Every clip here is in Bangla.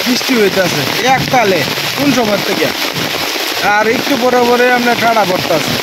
বৃষ্টি হইতেছে এককালে কোন সময় থেকে আর একটু পরে পরে আমরা ঠাড়া পড়তেছে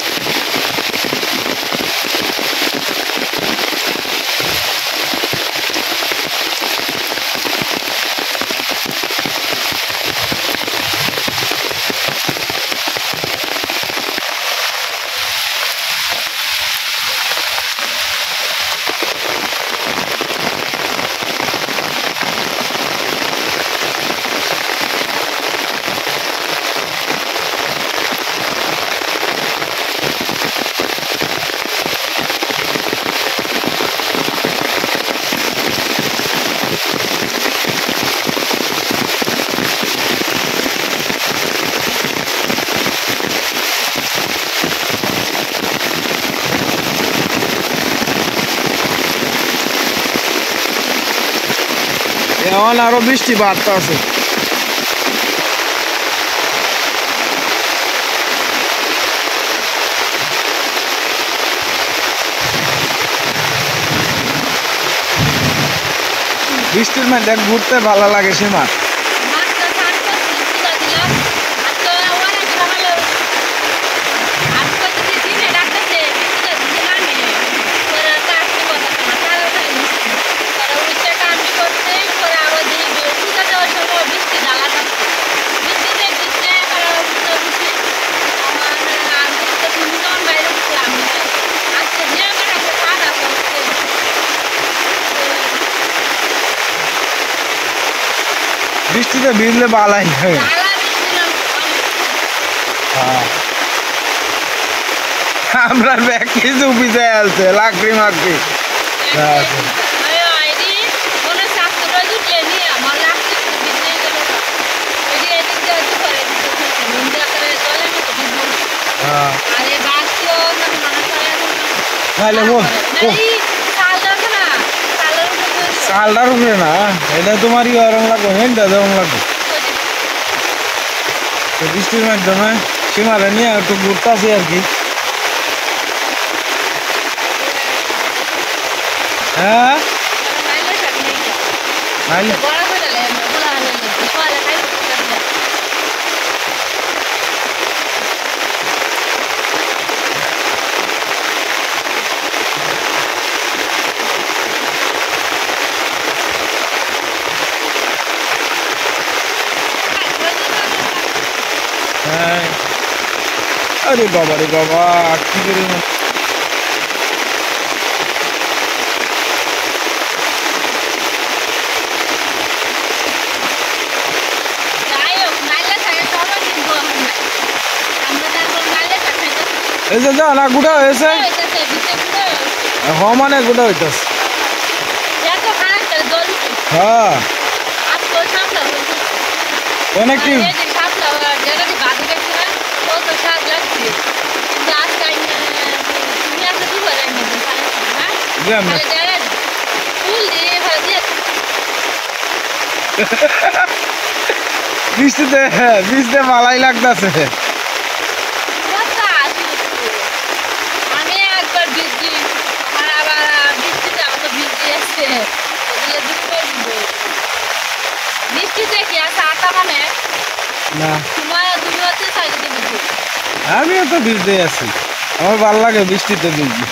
এখন আরো বৃষ্টি বাড়তে আছে বৃষ্টির মধ্যে ঘুরতে ভালো লাগে সীমা বৃষ্টিতে ভিজলে বালাই আমরা ব্যাগ কিছু ভিজে আছে লাকড়ি মাকড়ি চালটার উপরে না এটা তোমারই গরম লাগবে হেনটা যেমন লাগবে বৃষ্টির মাধ্যমে সীমারে নিয়ে একটু ঘুরতে আসি আর কি হ্যাঁ अरे बाबा की करे ऐसे जा ना गुड़ा ऐसे हाँ माने गुड़ा होइतस हाँ कनेक्टिव বৃষ্টিতে ভালাই লাগতেছে আমিও তো ভিজতে আছি আমার ভালো লাগে বৃষ্টিতে ভিজতে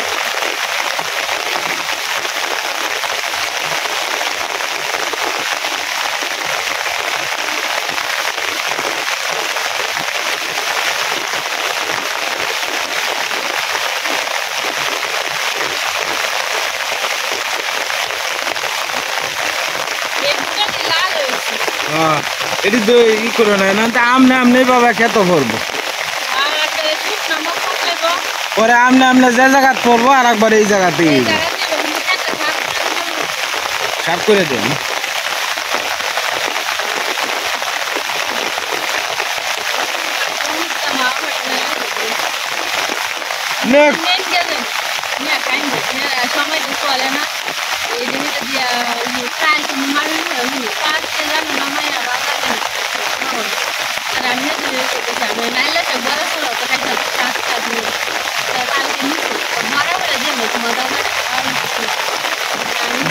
এটি তো ই করে না আমনে আমনে বাবা খেতে পড়বো পরে আমনে আমনে যে জায়গা পড়বো আর একবার এই জায়গাতে সাফ করে দেন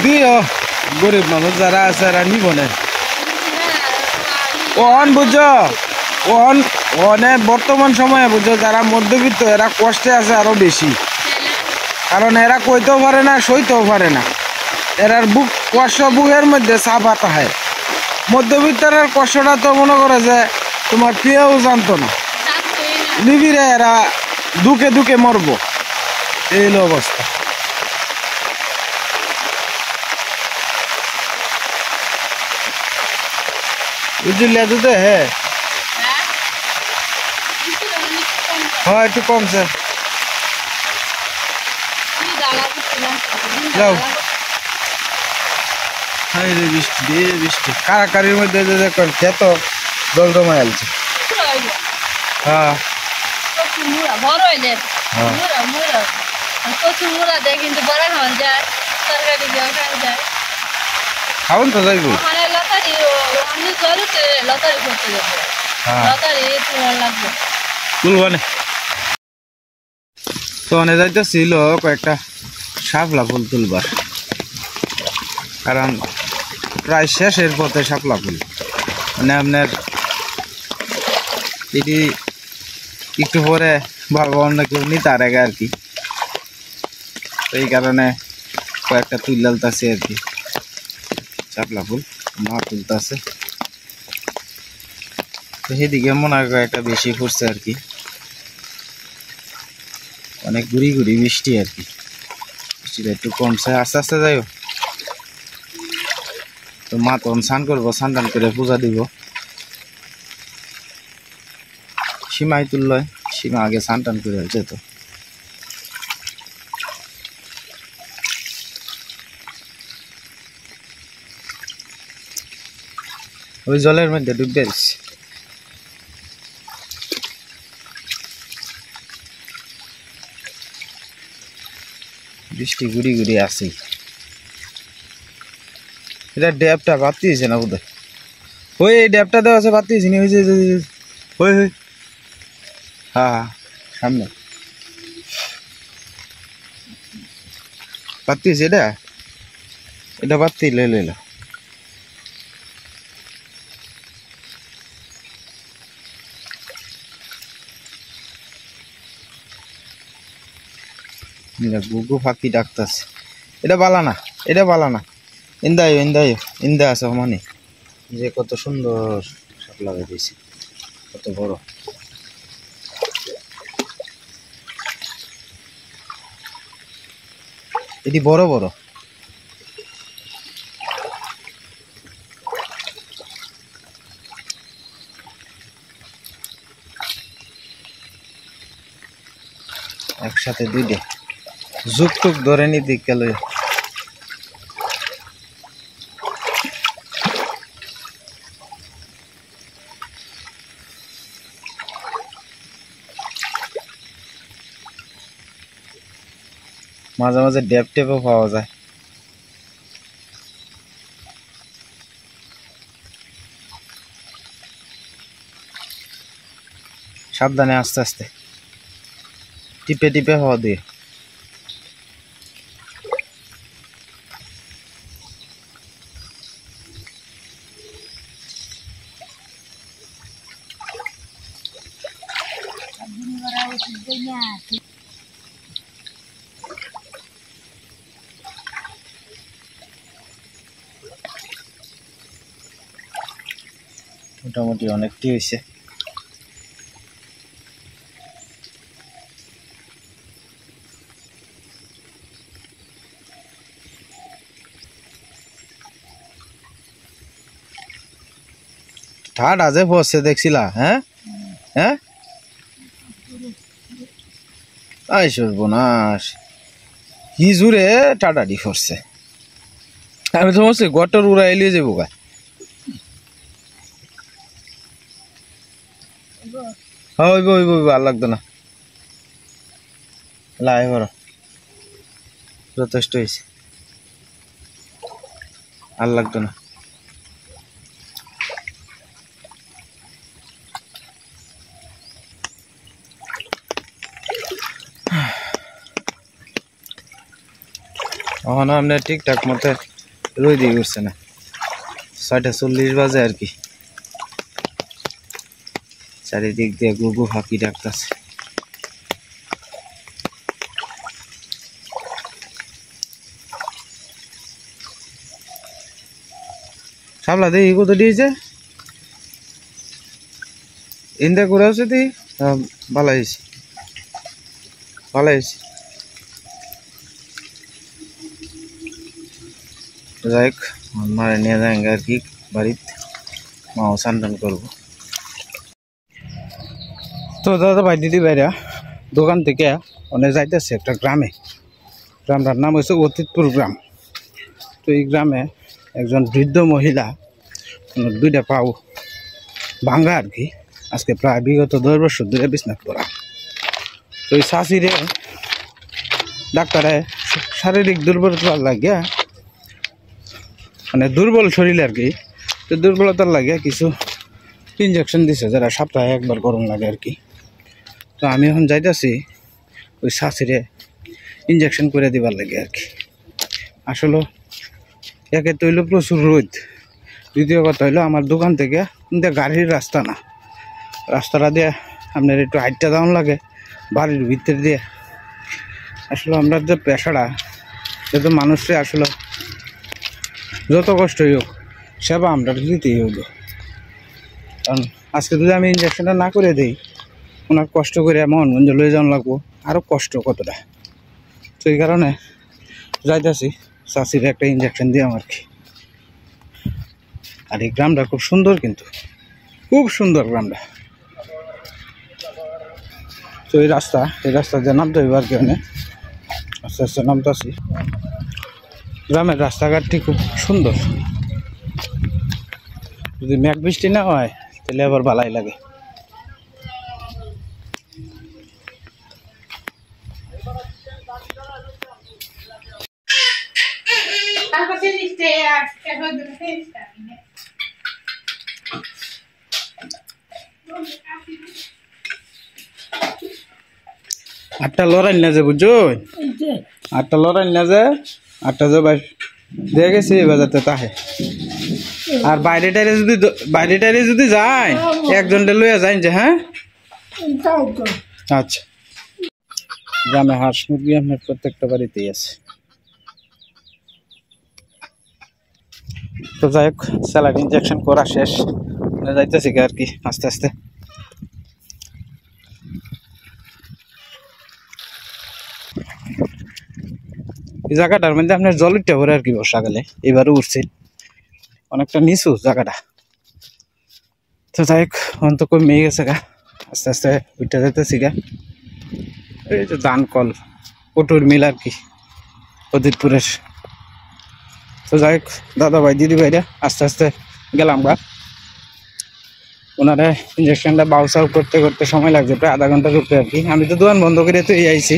দিও গরিব মানুষ যারা আছে নিব না ওহন বুঝছো ওহন ওহনে বর্তমান সময়ে বুঝছো যারা মধ্যবিত্ত এরা কষ্টে আছে আরো বেশি, কারণ এরা কইতেও পারে না সইতেও পারে না, এরার বুক কষ্ট বুকের মধ্যে চাপা থাকে। মধ্যবিত্তের কষ্টটা তো মনে করে যে তোমার কেউ জানতো না, নিবিড়ে এরা দুকে দুকে মরবো, এই হলো অবস্থা। বুঝলি তো হ্যাঁ হ্যাঁ একটু কমছে। যাও বৃষ্টি দিয়ে বৃষ্টি কারাকারির মধ্যে দেখুন খেত জল জমা আলছে। হ্যাঁ খাওন তো যাইব তুলবানে তো অনে যাইতেছিল কয়েকটা শাপলা ফুল তুলবার, কারণ প্রায় শেষের পথে শাপলা ফুল মানে আপনার এটি একটু পরে ভাবো অন্য কেউ নিতে আর আগে আর কি, তো এই কারণে কয়েকটা তুলতাছে আর কি শাপলা ফুল মা তুলতেছে। তো সেদিকে মনে হয় কয়েকটা বেশি ফুটছে আর কি, অনেক ঘুরি ঘুরি বৃষ্টি আর কি, বৃষ্টিটা একটু কমছে আস্তে আস্তে যাই। তো মা তখন স্নান করবো, স্নান টান করে পূজা দিব। সীমাই তুললয়, সীমা আগে স্নান টান করে যেত। ওই জলের মধ্যে ডুববে দিচ্ছে। বৃষ্টি ঘুরি ঘুরি আসি, এটা ড্যাপটা বাতি হয়েছে না বোধ হয়, ওই এই ড্যাপটা দেওয়া আছে বাতি হয়েছে না, ওই ওই হ্যাঁ সামনে বাতি হয়েছে, এটা এটা বাতি লইল। গুগু ফাঁকি ডাকতেছে, এটা বালা না, এটা বালা না, ইন্দায় ইন্দায় ইন্দা আছে মানে যে কত সুন্দর শাপলা বেরিয়েছে, কত বড়। এটি বড় বড়, একসাথে দুইটা যুগ টুক ধরে নি দিকে লই। মাঝে মাঝে ড্যাপ টেপও পাওয়া যায়। সাবধানে আস্তে আস্তে টিপে টিপে হওয়া দিয়ে। মোটামুটি অনেকটি হয়েছে। ঠাট আজে পড়ছে দেখছিলা? হ্যাঁ হ্যাঁ আই সর্বনাশ, কি জুড়ে টাটাডি পড়ছে। আমি তো বলছি গটর উড়া এলিয়ে যাবো গা। হ্যাঁ ওইব ওইব ওইব, আর লাগতো না, লাই বড় যথেষ্ট হয়েছে, আর লাগতো না। ওখানে আপনার ঠিকঠাক মতো রোদ দিয়ে উঠছে না, 6:40 বাজে আর কি। চারিদিক দিয়ে গুগু ফাঁকি ডাকতেছে। সাবলা দেখি কত দিয়েছে ইন্দা করে আছে তুই ভালো হয়েছে ভালো হয়েছে। যাই হোক মারে নিয়ে যাই আর কি বাড়িতে মাও স্নান করবো। তো দাদা ভাই দিদি ভাইরা দোকান থেকে অনেক যাইতেছে একটা গ্রামে, গ্রামটার নাম হচ্ছে অতীতপুর গ্রাম। তো এই গ্রামে একজন বৃদ্ধ মহিলা দুইটা পাও ভাঙ্গা আর কি, আজকে প্রায় বিগত 10 বছর ধরে বিছনাত পড়া। তো এই শাশিরে ডাক্তারে শারীরিক দুর্বলতার লাগিয়া মানে দুর্বল শরীর আর কি, তো দুর্বলতার লাগিয়া কিছু ইঞ্জেকশন দিছে যারা সপ্তাহে একবার গরম লাগে আর কি। তো আমি এখন যাইতেছি ওই শাশিরে ইঞ্জেকশন করে দিবার লাগে আর কি। আসলে একে তো হইলো প্রচুর রোদ, দ্বিতীয় কথা হইলো আমার দোকান থেকে গাড়ির রাস্তা না, রাস্তাটা দিয়ে আপনার একটু হাইটটা দাম লাগে বাড়ির ভিতর দিয়ে। আসলে আমরা যে পেশাটা যেহেতু মানুষকে আসলে যত কষ্টই হোক সেবা আমরা দিতেই হইলো, কারণ আজকে যদি আমি ইঞ্জেকশনটা না করে দিই ওনার কষ্ট করে মোহনগঞ্জ লয়ে যাওয়া লাগবো, আরও কষ্ট কতটা। তো এই কারণে যাইতেছি চাষির একটা ইঞ্জেকশন দিয়ে আর কি। আর এই গ্রামটা খুব সুন্দর, কিন্তু খুব সুন্দর গ্রামটা। তো এই রাস্তা দিয়ে নামতে হইব আর কি, আস্তে আস্তে নামতেছি। গ্রামের রাস্তাঘাটটি খুব সুন্দর, যদি মেঘ বৃষ্টি না হয় তাহলে আবার ভালাই লাগে। আটটা লড়াই না যে বুঝছো, আটটা লড়াই না যে আটটা যে দিয়ে গেছে বাজারতে তাহে। আর বাইরে টাইরে যদি যায় একজনটা লইয়া যায় যে। হ্যাঁ আচ্ছা, গ্রামে হাঁস মুরগি আপনার প্রত্যেকটা বাড়িতেই আছে। তো যাই হোক স্যালাড ইনজেকশন করা শেষ, যাইতেছি আর কি আস্তে আস্তে। এই জায়গাটার মধ্যে আপনার জল উঠতে পারে আর কি বর্ষাকালে, এবারও উঠছে অনেকটা নিচু জায়গাটা। তো যাই হোক অন্ত কমে গেছে গা, আস্তে আস্তে উঠতে যাইতেছি গা। এই যে ধান কল পটুর মিল আর কি অদিতপুরের। তো যাই হোক দাদা ভাই দিদি ভাইরা আস্তে আস্তে গেলাম গা। ওনারা ইঞ্জেকশনটা বাউসাউ করতে করতে সময় লাগছে প্রায় আধা ঘন্টার উপরে আর কি। আমি তো দোকান বন্ধ করে তো আইছি,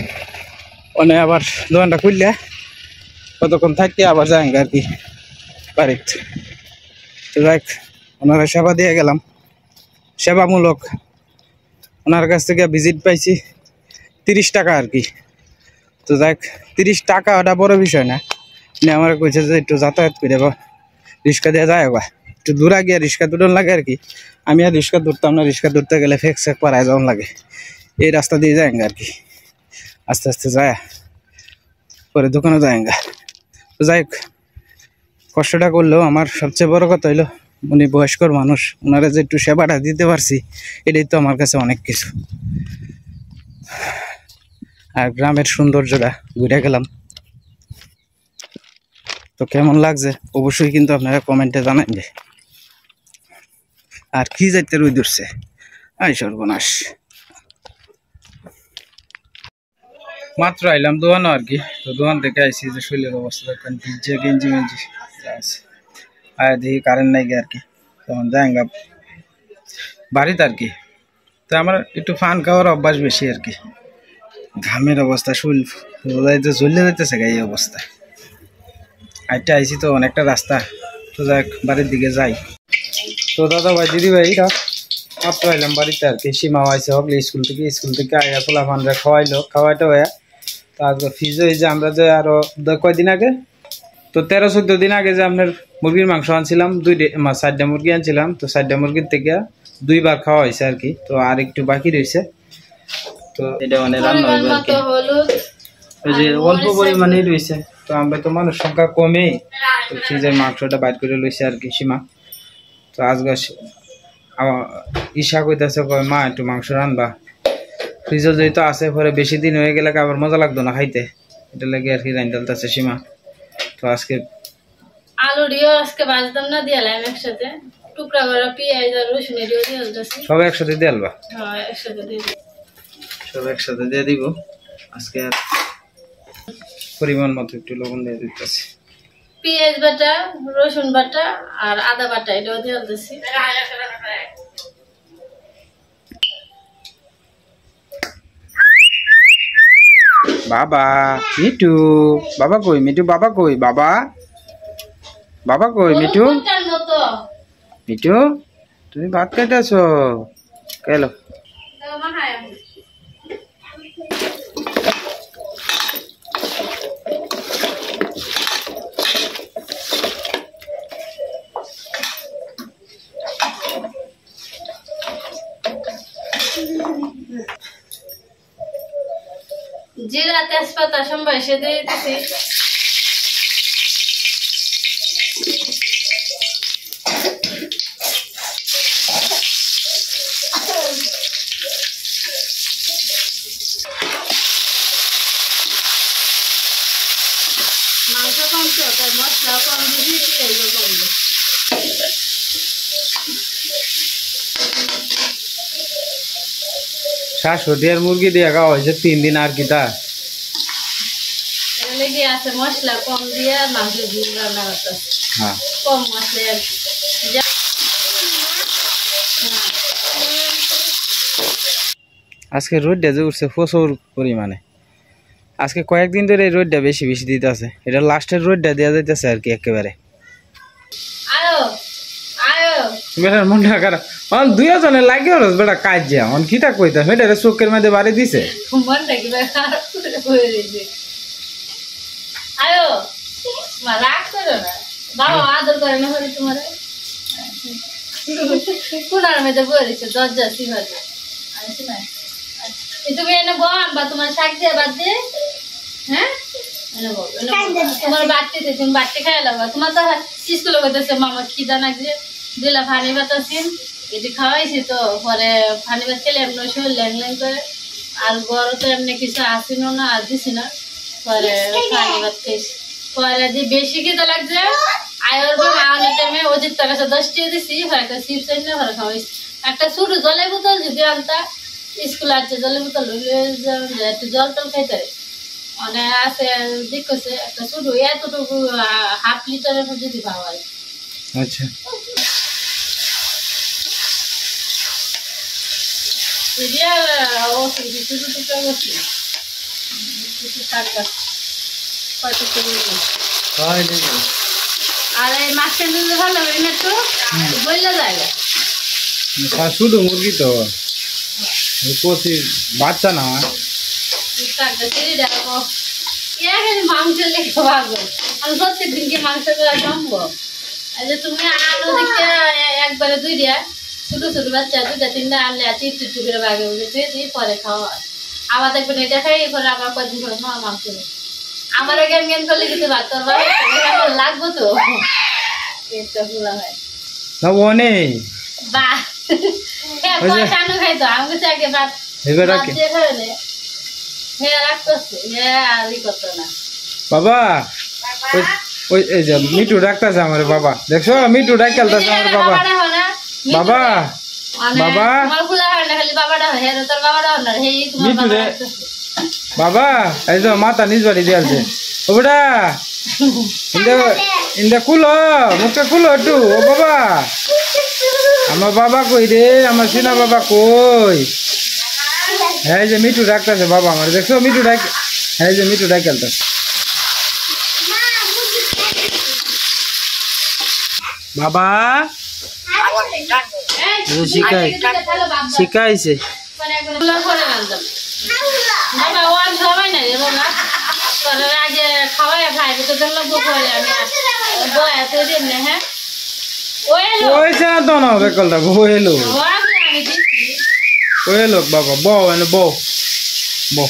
ওনে আবার দোকানটা খুললে কতক্ষণ থাকতে আবার যাই আর কি বাড়িতে। তো যাই হোক ওনারা সেবা দিয়ে গেলাম, সেবামূলক। ওনার কাছ থেকে ভিজিট পাইছি 30 টাকা আর কি। তো যাই হোক 30 টাকা ওটা বড় বিষয় না, উনি আমার কইছে যে একটু যাতায়াত করে বা রিক্সা দিয়ে যায় বা একটু দূরা গিয়ে রিক্সা দুটো লাগে আর কি। আমি আর রিক্সা ধরতাম না, রিক্সা ধরতে গেলে ফেক সেক পাড়ায় যাওয়ান লাগে, এই রাস্তা দিয়ে যায় আর কি। আস্তে আস্তে যায় পরে দোকানে যায়। তো যাই হোক কষ্টটা করলেও আমার সবচেয়ে বড় কথা হইলো উনি বয়স্কর মানুষ, ওনারা যে একটু সেবাটা দিতে পারছি এটাই তো আমার কাছে অনেক কিছু। আর গ্রামের সৌন্দর্যটা ঘুরে গেলাম। তো কেমন লাগছে অবশ্যই কিন্তু আপনারা কমেন্টে জানাইবে। আর কি যাইতে রুই ধরছে, আই সর্বনাশ। মাত্র আইলাম দোকানও আর কি। তো দোকান থেকে আইসি যে শরীরের অবস্থা দেখেন, ভিজে গেঞ্জি মেঞ্জি আছে। আয় দেখি কারেন্ট নাই গে আর কি, তখন যাই বাড়িতে আর কি। তো আমার একটু ফান খাওয়ার অভ্যাস বেশি আর কি। ঘামের অবস্থা শরীর জ্বলে যাইতেছে এই অবস্থা। আইটা আইসি তো অনেকটা রাস্তা। তো যাই বাড়ির দিকে যাই। তো দাদা ভাই দিদি ভাই মাত্র আইলাম বাড়িতে আর কি। সীমা আইসে হকলে স্কুল থেকে আইয়া পোলা ফানরা খাওয়াইলো, খাওয়াইটা হয়ে তারপর ফিজ হয়ে যে আমরা যে আরো কয়দিন আগে তো 13-14 দিন আগে যে আপনার মুরগির মাংস আনছিলাম 4টা মুরগি আনছিলাম, তো 4টা মুরগির থেকে 2বার খাওয়া হয়েছে আর কি, তো আর একটু বাকি রয়েছে। তো এটা মানে রান্না হবে আর কি, ওই যে অল্প পরিমাণেই রয়েছে। তো আমরা তো মানুষ সংখ্যা কমেই, তো ফ্রিজের মাংসটা বাইর করে লইছে আর কি সীমা। তো আজকে ঈশা কইতাছে মা একটু মাংস রান্না, ফ্রিজে যেহেতু আছে পরে বেশি দিন হয়ে গেলে আবার মজা লাগতো না খাইতে, এটা লাগে আর কি রান্নালতেছে সীমা। তো আজকে আলু দিও আজকে ভাজতাম না, দিয়ালাম একসাথে টুকরা করে পেঁয়াজ আর রসুন দিও দিয়েছি, সব একসাথে দিয়ে আলবা। হ্যাঁ একসাথে দিয়ে দিই, সব একসাথে দিয়ে দিব আজকে। আর পরিমাণ মতো একটু লবণ দিয়ে দিতেছি, পেঁয়াজ বাটা, রসুন বাটা আর আদা বাটা এটাও দিয়ে দিতেছি। বাবা মিঠু, বাবা কই মিঠু, বাবা কই, বাবা বাবা কই মিঠু, মিঠু তুমি ভাত খাইতেছো কেলো? জিরা তেজপাতা সম্বাই সে দিয়ে দিতেছি। মাংস কমছে, তাই মশলা কম দিয়েছি, পেঁয়াজও কম দিই। শাশুড়ি আর মুরগি দিয়ে খাওয়া হয়েছে 3 দিন আর কি তা লেগে আছে, মশলা কম দিয়ে মাংস দিয়ে রান্না করতে, হ্যাঁ কম মশলা আর কি। আজকে রোদটা যে উঠছে প্রচুর পরিমাণে, আজকে কয়েকদিন ধরে এই রোদটা বেশি বেশি দিতে আছে, এটা লাস্টের রোদটা দেওয়া যাইতেছে আর কি একেবারে। আয়ো আয়ো বেটার মনটা খারাপ, অন 2 জনে লাগে ওর বেটা কাজ যা অন কিটা কইতা বেটা চোখের মধ্যে বাড়ি দিছে, মনটা কি খারাপ করে হয়ে রয়েছে। আয়ো মা রাগ করো না, বাবা আদর করে না হলে তোমার কোনার মধ্যে বলেছে দরজা সিভাবে তুমি এনে বল বা তোমার শাক দিয়ে বাদ দিয়ে, হ্যাঁ তোমার বাড়তিতে তুমি বাড়তে খাই লাগবা, তোমার তো স্কুলে করতেছে মামা খিদা নাকি দিলা ফানি বাতাসিন এটি খাওয়াইছি, তো পরে ফানি বাত খেলে এমনি শরীর ল্যাং ল্যাং করে, আর গরম তো এমনি কিছু আসিনও না আর দিছি না, পরে ফানি বাত খেয়েছি, পরে দিয়ে বেশি খিদা লাগছে আয়োর বাবা আনার টাইমে অজিত তার কাছে 10 টাকা দিছি, একটা চিপস এনে ঘরে খাওয়াইছি, একটা ছোট জলের বোতল যদি আনতা স্কুল আছে জলের বোতল একটু জল টল খাইতে মানে আছে দেখছে একটা ছোট এতটুকু হাফ লিটারের যদি পাওয়াই। আচ্ছা আর এই মাছটা দিলে ভালো হবে না, তো বললে যায় শুধু মুরগি তো কচি বাচ্চা না মাংস লেগে ভাগো, আমি প্রত্যেক দিনকে মাংস করে জমবো, তুমি আলু দিকে একবারে 2 দিয়া ছোট ছোট বাচ্চা 2টা 3টা আনলে আছে একটু একটু করে ভাগে দিয়ে পরে খাওয়া, আবার দেখবেন এটা খাই পরে আবার কয়েকদিন করে খাওয়া মাংস, আমার জ্ঞান জ্ঞান করলে কিন্তু ভাত করবা লাগবো তো পেটটা ফুলা হয় বা পয়সানো খাইতো আমাকে চাকে ভাত দিয়ে খাওয়ালে হ্যাঁ রাখতেছে হ্যাঁ আরই করতো না। বাবা ওই এই যে মিঠু ডাকতেছে আমার বাবা, দেখছো মিঠু ডাকতেছে আমার বাবা, বাবা বাবা মিঠু রে বাবা, এই যে মাথা নিজ বাড়ি দিয়েছে ও বেটা, ইন্দা খুলো মুখটা খুলো একটু, ও বাবা আমার বাবা কই রে, আমার সিনা বাবা কই, হ্যাঁ যে মিঠু ডাকতেছে বাবা আমার, দেখছো মিঠু ডাক, হ্যাঁ যে মিঠু ডাক খেলতেছে বাবা, শিখাইছে তোর আগে খাওয়াই ভাই তোদের লোক করে আমি বয়া তো দিন না হ্যাঁ ওই যা তো না বেকলটা বইলো আমি দিচ্ছি বইলো বাবা বউ এনে বউ বউ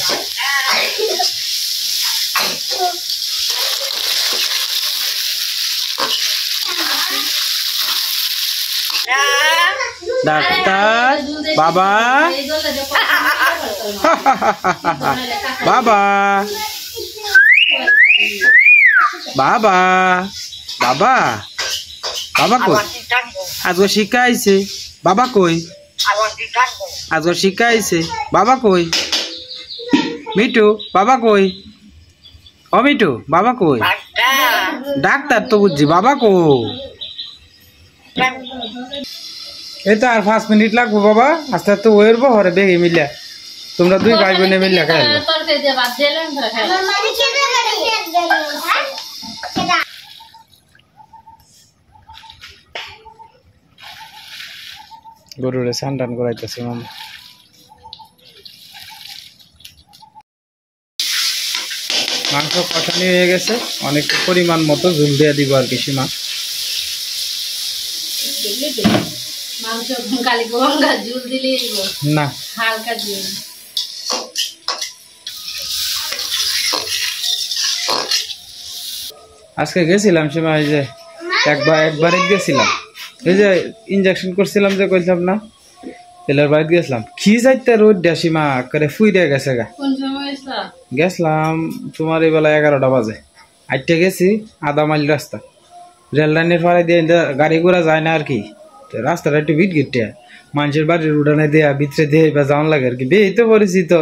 ডাক্তার বাবা বাবা বাবা বাবা বাবা কই আজকে শিক্ষা আইছে বাবা কই আজকে শিক্ষা আইছে বাবা কই মিটু বাবা কই ও মিটু বাবা কই ডাক্তার তো বুঝছি বাবা কো এই তো আর 5 মিনিট লাগবো বাবা আস্তে আস্তে ওয়ের বহরে বেগে মিলিয়া তোমরা দুই ভাই বোনে মিলিয়া খাইবা তরকারি দিয়ে ভাত দিলাম ধরে খাই গরুরে সান্ডান করাইতেছে মামা মাংস কষানি হয়ে গেছে অনেক পরিমাণ মতো ঝুল দিয়ে দিব আর কি সীমা মাংস কালি গঙ্গা জুল দিলে না হালকা দিয়ে আজকে গেছিলাম সীমা এই যে একবারে গেছিলাম এই যে ইনজেকশন করছিলাম যে কইলাম না তেলের বাইরে গেছিলাম কি যাইতে রোদ দিয়া সীমা করে ফুই দিয়ে গেছে গা কোন সময় গেছিলাম তোমার এই বেলা 11টা বাজে আইটে গেছি আধা মাইল রাস্তা রেল লাইনের ফাড়ে দিয়ে গাড়ি ঘোড়া যায় না আর কি রাস্তাটা একটু ভিট গিটে মানুষের বাড়ির উড়ানে দেয়া ভিতরে দিয়ে বা যাওয়ান লাগে আর কি বেহি তো পরিচিত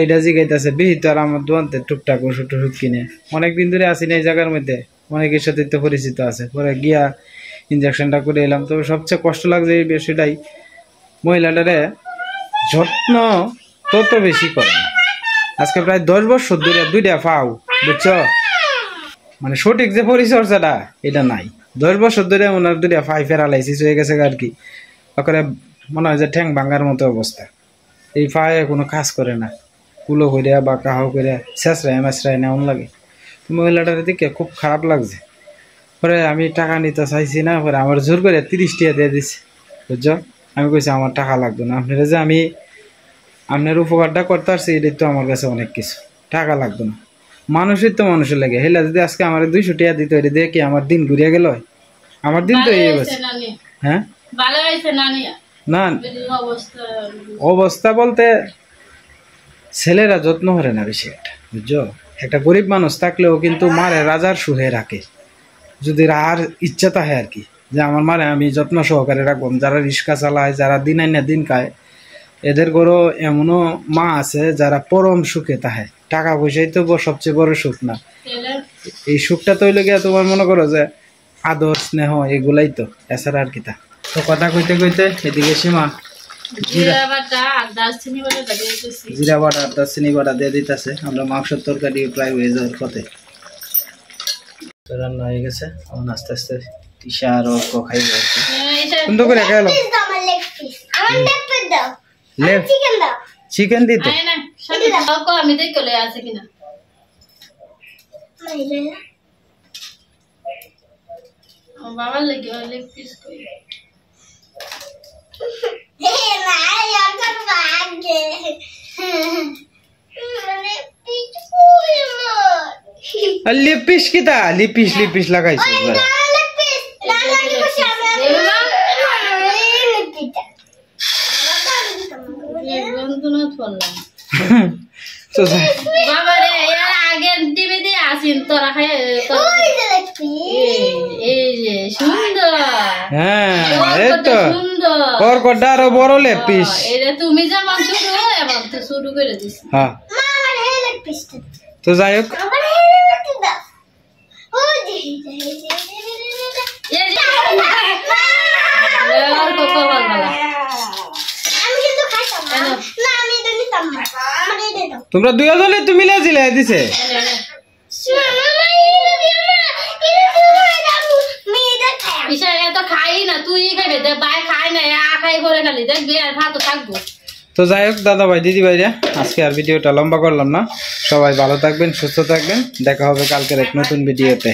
এইটা জিগাইতেছে বেহি তো আর আমার দোকানতে টুকটাক ওষুধ টষুধ কিনে অনেকদিন ধরে আসি না এই জায়গার মধ্যে অনেকের সাথে তো পরিচিত আছে পরে গিয়া ইনজেকশনটা করে এলাম তবে সবচেয়ে কষ্ট লাগছে এই বিষয়টাই মহিলাটারে যত্ন তত বেশি করে না আজকে প্রায় 10 বছর ধরে 2টা পাও বুঝছো মানে সঠিক যে পরিচর্যাটা এটা নাই 10 বছর ধরে ওনার 2টা পাই প্যারালাইসিস হয়ে গেছে আর কি ওখানে মনে হয় যে ঠ্যাং ভাঙার মতো অবস্থা এই পায়ে কোনো কাজ করে না কুলো করে বা কাহাও করে শেষরায় মেসরায় নেওয়ান লাগে মহিলাটার দিকে খুব খারাপ লাগছে পরে আমি টাকা নিতে চাইছি না পরে আমার জোর করে 30 টাকা দিয়ে দিছে বুঝছো আমি কইছি আমার টাকা লাগবে না আপনারা যে আমি আপনার উপকারটা করতে পারছি এটাই তো আমার কাছে অনেক কিছু টাকা লাগবে না মানুষের তো মানুষের লাগে হেলা যদি আজকে আমার 200 টাকা দিতে এটা দিয়ে কি আমার দিন ঘুরিয়ে গেল আমার দিন তো এই গেছে হ্যাঁ ভালো হয়েছে নানি না অবস্থা বলতে ছেলেরা যত্ন করে না বেশি একটা বুঝছো একটা গরিব মানুষ থাকলেও কিন্তু মারে রাজার সুহে রাখে যদি আর ইচ্ছা থাকে আর কি যে আমার মারে আমি যত্ন সহকারে রাখবো যারা রিক্সা চালায় যারা দিন আইনা দিন খায় এদের ঘরও এমনও মা আছে যারা পরম সুখে থাকে টাকা পয়সাই তো সবচেয়ে বড় সুখ না এই সুখটা তৈল গিয়া তোমার মনে করো যে আদর স্নেহ এগুলাই তো এছাড়া আর কি তা তো কথা কইতে কইতে এদিকে সীমা জিরা বাটা আর দারচিনি বাটা দিয়ে দিতেছে আমরা মাংসের তরকারি প্রায় হয়ে যাওয়ার পথে রান্না হয়ে গেছে এখন আস্তে আস্তে তিশা আর অল্প খাইবে আর কি সুন্দর করে খেলো চিকেন দিত আমি দেখ চলে আছে কিনা বাবার লেগে লেগ পিস করি লিপিস কিতা লিপিস লাগাইছে আগে টিভি দিয়ে আসিন তোরা খাই সুন্দর হ্যাঁ এই তো কড়কড়টা আরো বড় লেগ পিস তুমি যেমন শুরু এমন তো শুরু করে দিস হ্যাঁ তো যাই হোক তোমরা দুজনে তুমি মিলে দিলে দিছে তো খাই না তুই খাইবে দেখ ভাই খাই না খাই করে খালি দেখ বিয়ে আর ভাত থাকবো তো যাই হোক দাদা ভাই দিদি ভাইরা, আজকে আর ভিডিওটা লম্বা করলাম না। সবাই ভালো থাকবেন, সুস্থ থাকবেন, দেখা হবে কালকের এক নতুন ভিডিওতে।